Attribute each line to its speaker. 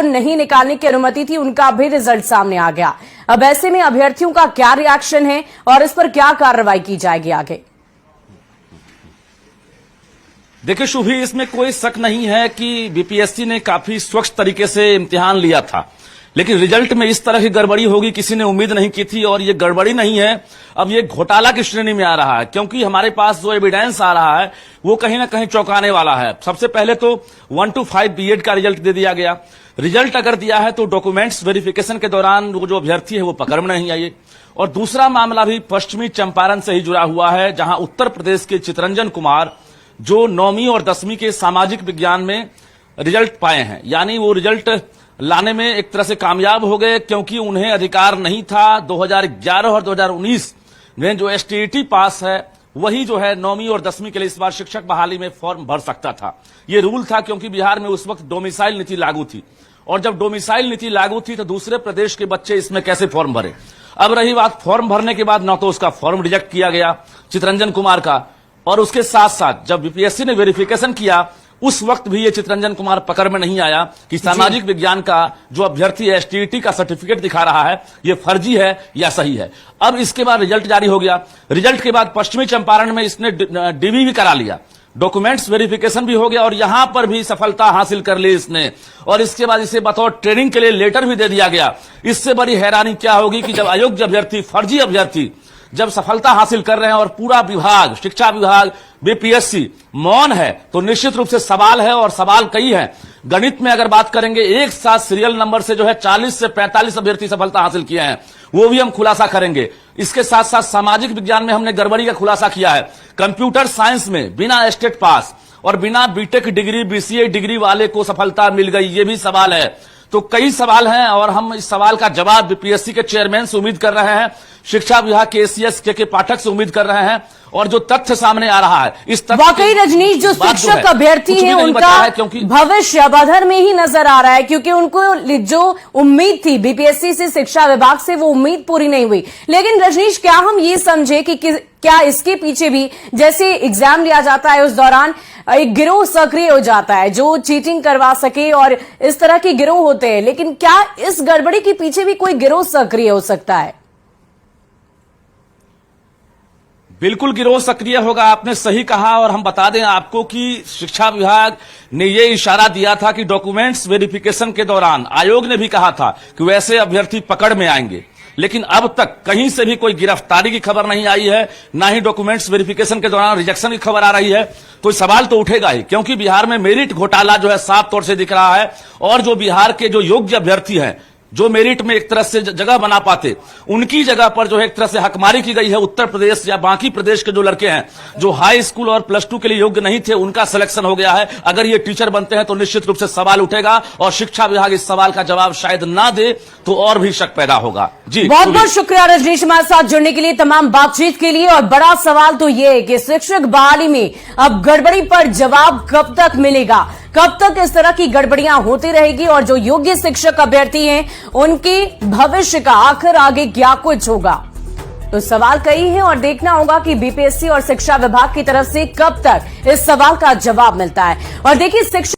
Speaker 1: नहीं निकालने की अनुमति थी, उनका भी रिजल्ट सामने आ गया। अब ऐसे में अभ्यर्थियों का क्या रिएक्शन है और इस पर क्या कार्रवाई की जाएगी आगे?
Speaker 2: देखिए शुभी, इसमें कोई शक नहीं है कि बीपीएससी ने काफी स्वच्छ तरीके से इम्तिहान लिया था, लेकिन रिजल्ट में इस तरह की गड़बड़ी होगी किसी ने उम्मीद नहीं की थी। और ये गड़बड़ी नहीं है, अब ये घोटाला की श्रेणी में आ रहा है, क्योंकि हमारे पास जो एविडेंस आ रहा है वो कहीं ना कहीं चौंकाने वाला है। सबसे पहले तो 1 to 5 बीएड का रिजल्ट दे दिया गया। रिजल्ट अगर दिया है तो डॉक्यूमेंट्स वेरिफिकेशन के दौरान वो जो अभ्यर्थी है वो पकड़ में नहीं आए। और दूसरा मामला भी पश्चिमी चंपारण से ही जुड़ा हुआ है, जहां उत्तर प्रदेश के चितरंजन कुमार जो 9वीं और 10वीं के सामाजिक विज्ञान में रिजल्ट पाए हैं, यानी वो रिजल्ट लाने में एक तरह से कामयाब हो गए, क्योंकि उन्हें अधिकार नहीं था। 2011 और 2019 में जो एसटीईटी पास है वही जो है 9वीं और 10वीं के लिए इस बार शिक्षक बहाली में फॉर्म भर सकता था। ये रूल था, क्योंकि बिहार में उस वक्त डोमिसाइल नीति लागू थी, और जब डोमिसाइल नीति लागू थी तो दूसरे प्रदेश के बच्चे इसमें कैसे फॉर्म भरे। अब रही बात फॉर्म भरने के बाद, न तो उसका फॉर्म रिजेक्ट किया गया चितरंजन कुमार का, और उसके साथ साथ जब बीपीएससी ने वेरिफिकेशन किया उस वक्त भी ये चितरंजन कुमार पकड़ में नहीं आया कि सामाजिक विज्ञान का जो अभ्यर्थी एसटीईटी का सर्टिफिकेट दिखा रहा है ये फर्जी है या सही है। अब इसके बाद रिजल्ट जारी हो गया। रिजल्ट के बाद पश्चिमी चंपारण में इसने डीवी भी करा लिया, डॉक्यूमेंट्स वेरिफिकेशन भी हो गया, और यहां पर भी सफलता हासिल कर ली इसने। और इसके बाद इसे बतौर ट्रेनिंग के लिए लेटर भी दे दिया गया। इससे बड़ी हैरानी क्या होगी कि जब अयोग्य अभ्यर्थी, फर्जी अभ्यर्थी जब सफलता हासिल कर रहे हैं और पूरा विभाग, शिक्षा विभाग, बीपीएससी मौन है, तो निश्चित रूप से सवाल है, और सवाल कई है। गणित में अगर बात करेंगे, एक साथ सीरियल नंबर से जो है 40 से 45 अभ्यर्थी सफलता हासिल किए हैं, वो भी हम खुलासा करेंगे। इसके साथ साथ सामाजिक विज्ञान में हमने गड़बड़ी का खुलासा किया है। कंप्यूटर साइंस में बिना स्टेट पास और बिना बीटेक डिग्री, बीसीए डिग्री वाले को सफलता मिल गई, ये भी सवाल है। तो कई सवाल हैं, और हम इस सवाल का जवाब बीपीएससी के चेयरमैन से उम्मीद कर रहे हैं, शिक्षा विभाग के एसीएस के पाठक से उम्मीद कर रहे हैं, और जो तथ्य सामने आ रहा है इस तथ्य
Speaker 1: वाकई रजनीश, जो शिक्षक अभ्यर्थी हैं उनका भविष्य अवधर में ही नजर आ रहा है, क्योंकि उनको जो उम्मीद थी बीपीएससी से, शिक्षा विभाग से, वो उम्मीद पूरी नहीं हुई। लेकिन रजनीश, क्या हम ये समझे कि क्या इसके पीछे भी, जैसे एग्जाम लिया जाता है उस दौरान एक गिरोह सक्रिय हो जाता है जो चीटिंग करवा सके, और इस तरह के गिरोह होते हैं, लेकिन क्या इस गड़बड़ी के पीछे भी कोई गिरोह सक्रिय हो सकता है?
Speaker 2: बिल्कुल गिरोह सक्रिय होगा, आपने सही कहा। और हम बता दें आपको कि शिक्षा विभाग ने यह इशारा दिया था कि डॉक्यूमेंट्स वेरिफिकेशन के दौरान आयोग ने भी कहा था कि वैसे अभ्यर्थी पकड़ में आएंगे, लेकिन अब तक कहीं से भी कोई गिरफ्तारी की खबर नहीं आई है, ना ही डॉक्यूमेंट्स वेरिफिकेशन के दौरान रिजेक्शन की खबर आ रही है। तो सवाल तो उठेगा ही, क्योंकि बिहार में मेरिट घोटाला जो है साफ तौर से दिख रहा है, और जो बिहार के जो योग्य अभ्यर्थी हैं, जो मेरिट में एक तरह से जगह बना पाते, उनकी जगह पर जो है एक तरह से हकमारी की गई है। उत्तर प्रदेश या बाकी प्रदेश के जो लड़के हैं जो हाई स्कूल और +2 के लिए योग्य नहीं थे, उनका सिलेक्शन हो गया है। अगर ये टीचर बनते हैं तो निश्चित रूप से सवाल उठेगा, और शिक्षा विभाग इस सवाल का जवाब शायद ना दे तो और भी शक पैदा होगा। जी
Speaker 1: बहुत बहुत शुक्रिया रजनीश, हमारे साथ जुड़ने के लिए, तमाम बातचीत के लिए। और बड़ा सवाल तो ये है कि शिक्षक बहाली में अब गड़बड़ी पर जवाब कब तक मिलेगा, कब तक इस तरह की गड़बड़ियां होती रहेगी, और जो योग्य शिक्षक अभ्यर्थी हैं उनके भविष्य का आखिर आगे क्या कुछ होगा। तो सवाल कई हैं, और देखना होगा कि बीपीएससी और शिक्षा विभाग की तरफ से कब तक इस सवाल का जवाब मिलता है। और देखिए, शिक्षा